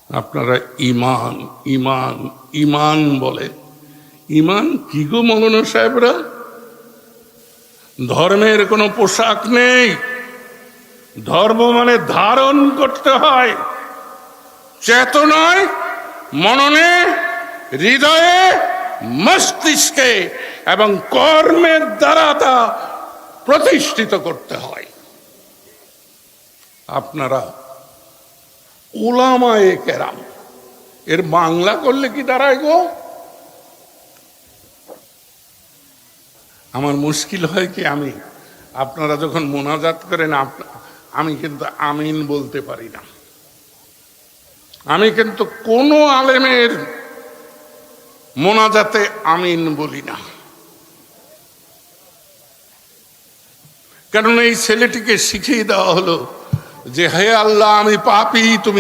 আপনারা ইমান ইমান ইমান বলে, ইমান কি গো মৌলানা সাহেবরা? ধর্মের কোনো পোশাক নেই। ধর্ম মানে ধারণ করতে হয় চেতনায়, মননে, হৃদয়ে, মস্তিষ্কে এবং কর্মের দ্বারা তা প্রতিষ্ঠিত করতে হয়। আপনারা উলামায়ে কেরাম, এর বাংলা করলে কি দাঁড়ায় গো? আমার মুশকিল হয় কি, আমি আপনারা যখন মোনাজাত করেন আমি কিন্তু আমিন বলতে পারি না। আমি কিন্তু কোনো আলেমের মোনাজাতে আমিন বলি না, কারণ এই ছেলেটিকে শিখিয়ে দেওয়া হলো যে হে আল্লাহ আমি পাপী, তুমি